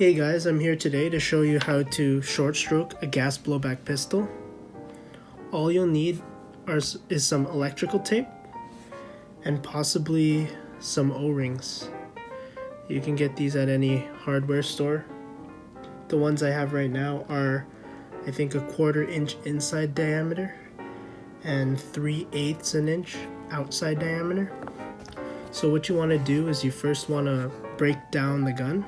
Hey guys, I'm here today to show you how to short stroke a gas blowback pistol. All you'll need is some electrical tape and possibly some O-rings. You can get these at any hardware store. The ones I have right now are I think 1/4 inch inside diameter and 3/8 an inch outside diameter. So what you want to do is you first want to break down the gun.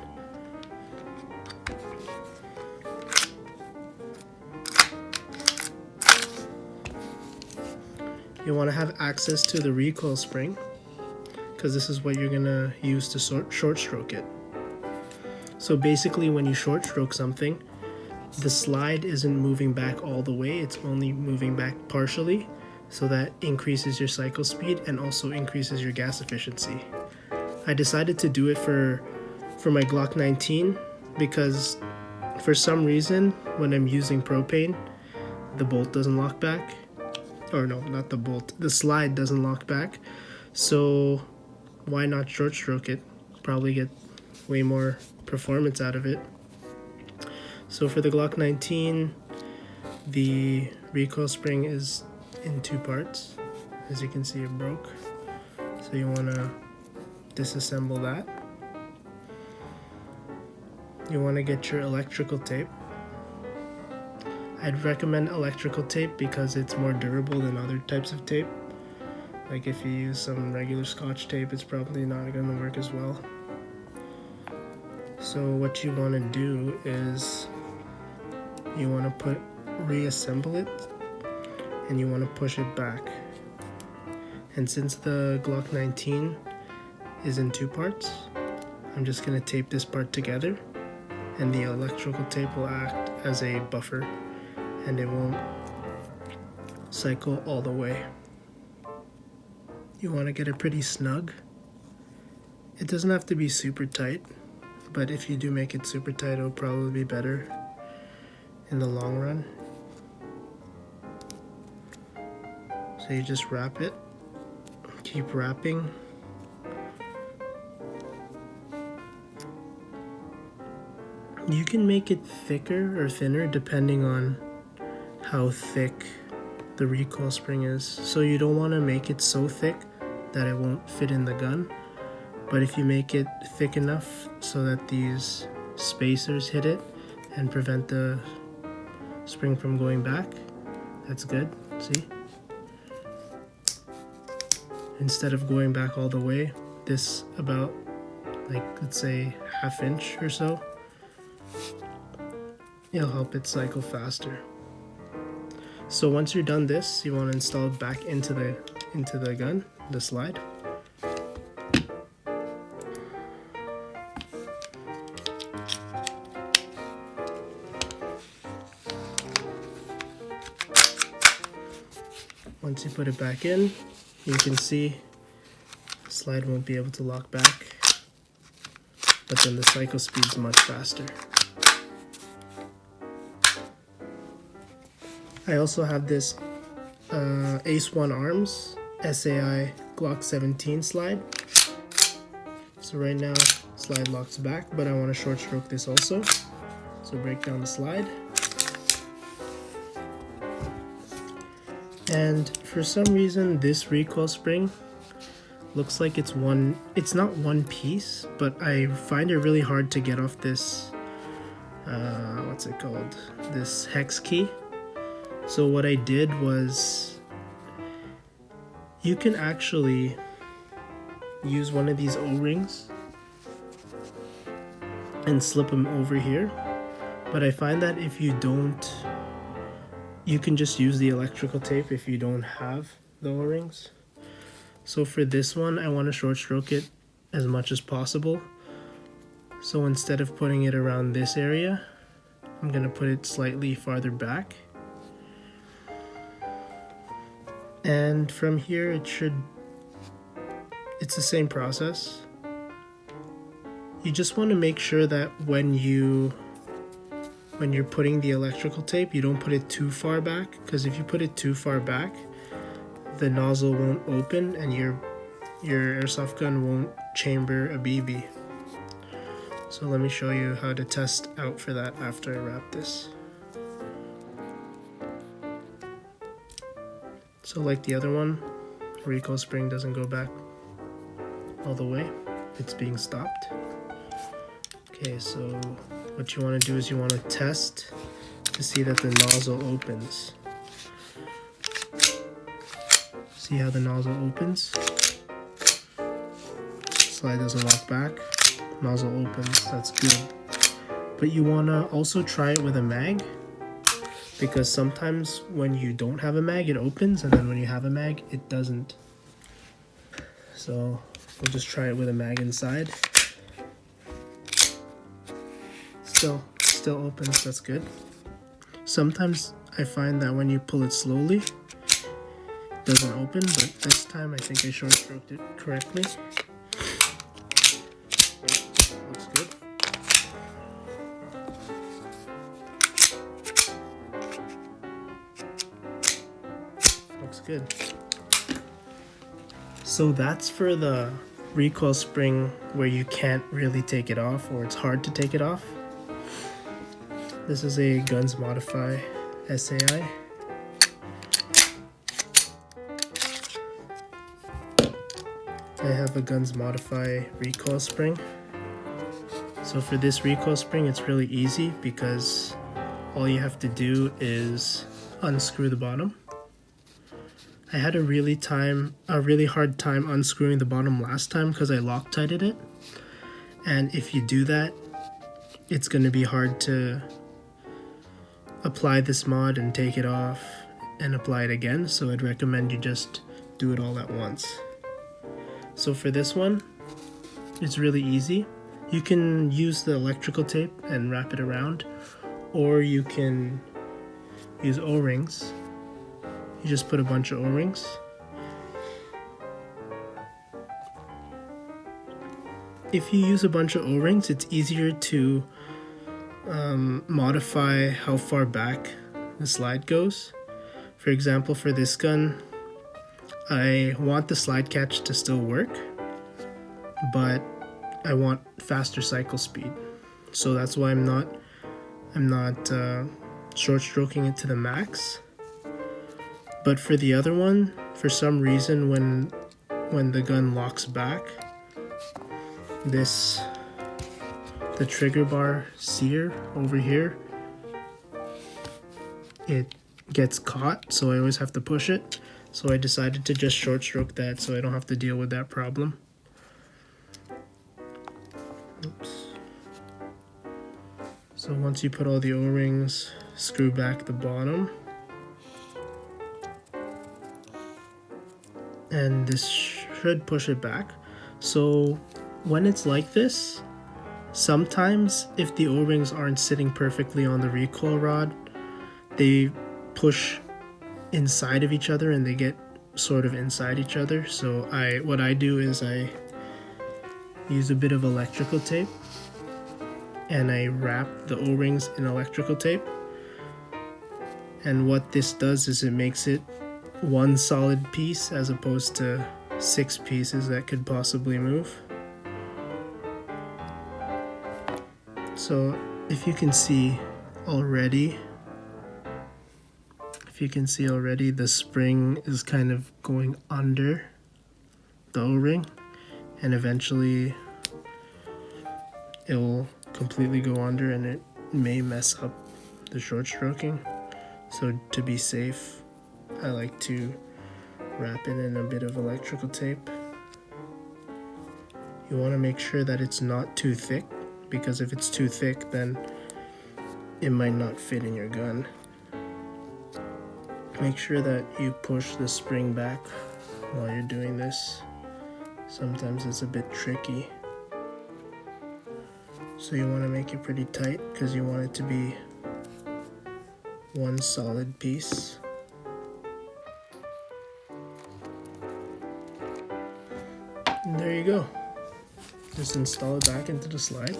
You want to have access to the recoil spring because this is what you're going to use to short stroke it. So basically when you short stroke something, the slide isn't moving back all the way, it's only moving back partially, so that increases your cycle speed and also increases your gas efficiency. I decided to do it for my Glock 19 because for some reason when I'm using propane, the bolt doesn't lock back. Or no, not the bolt, the slide doesn't lock back. So why not short stroke it? Probably get way more performance out of it. So for the Glock 19, the recoil spring is in 2 parts. As you can see, it broke. So you want to disassemble that. You want to get your electrical tape. I'd recommend electrical tape because it's more durable than other types of tape. Like if you use some regular Scotch tape, it's probably not going to work as well. So what you want to do is you want to reassemble it and you want to push it back. And since the Glock 19 is in 2 parts, I'm just going to tape this part together and the electrical tape will act as a buffer and it won't cycle all the way. You want to get it pretty snug. It doesn't have to be super tight, but if you do make it super tight, it'll probably be better in the long run. So you just wrap it, keep wrapping. You can make it thicker or thinner depending on how thick the recoil spring is. So you don't want to make it so thick that it won't fit in the gun, but if you make it thick enough so that these spacers hit it and prevent the spring from going back, that's good. See? Instead of going back all the way, this about, like, let's say 1/2 inch or so, it'll help it cycle faster. So once you're done this, you want to install it back into the gun, the slide. Once you put it back in, you can see the slide won't be able to lock back, but then the cycle speed's much faster. I also have this Ace 1 Arms SAI Glock 17 slide. So right now, slide locks back, but I want to short stroke this also. So break down the slide. And for some reason, this recoil spring looks like it's not one piece, but I find it really hard to get off this, what's it called? This hex key. So what I did was, you can actually use one of these O-rings and slip them over here, but I find that if you don't, you can just use the electrical tape if you don't have the O-rings. So for this one, I want to short stroke it as much as possible. So instead of putting it around this area, I'm going to put it slightly farther back. And from here it's the same process. You just want to make sure that when you're putting the electrical tape, you don't put it too far back, because if you put it too far back, the nozzle won't open and your airsoft gun won't chamber a BB. So let me show you how to test out for that after I wrap this. So like the other one, recoil spring doesn't go back all the way. It's being stopped. Okay, so what you want to do is you want to test to see that the nozzle opens. See how the nozzle opens? Slide doesn't lock back. Nozzle opens, that's good. But you want to also try it with a mag, because sometimes when you don't have a mag it opens, and then when you have a mag it doesn't. So we'll just try it with a mag inside. Still opens, that's good. Sometimes I find that when you pull it slowly it doesn't open, but this time I think I short stroked it correctly. Looks good. Looks good. So that's for the recoil spring where you can't really take it off, or it's hard to take it off. This is a Guns Modify SAI. I have a Guns Modify recoil spring. So for this recoil spring it's really easy because all you have to do is unscrew the bottom. I had a really hard time unscrewing the bottom last time because I Loctited it, and if you do that it's going to be hard to apply this mod and take it off and apply it again, so I'd recommend you just do it all at once. So for this one it's really easy. You can use the electrical tape and wrap it around, or you can use O-rings. You just put a bunch of O-rings. If you use a bunch of O-rings, it's easier to modify how far back the slide goes. For example, for this gun, I want the slide catch to still work, but I want faster cycle speed. So that's why I'm not short stroking it to the max. But for the other one, for some reason when the gun locks back, the trigger bar sear over here, it gets caught, so I always have to push it. So I decided to just short stroke that so I don't have to deal with that problem. Oops. So once you put all the O-rings, screw back the bottom. And this should push it back. So when it's like this, sometimes if the O-rings aren't sitting perfectly on the recoil rod, they push inside of each other and they get sort of inside each other. So what I do is I use a bit of electrical tape and I wrap the O-rings in electrical tape. And what this does is it makes it one solid piece as opposed to 6 pieces that could possibly move. So if you can see already, the spring is kind of going under the O-ring, and eventually it will completely go under and it may mess up the short stroking. So to be safe, I like to wrap it in a bit of electrical tape. You want to make sure that it's not too thick, because if it's too thick then it might not fit in your gun. Make sure that you push the spring back while you're doing this. Sometimes it's a bit tricky. So you want to make it pretty tight because you want it to be one solid piece. And there you go. Just install it back into the slide.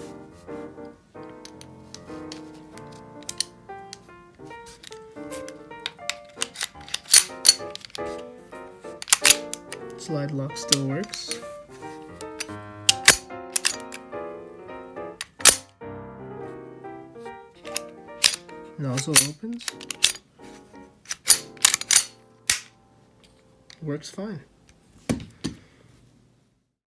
Slide lock still works. Nozzle opens. Works fine.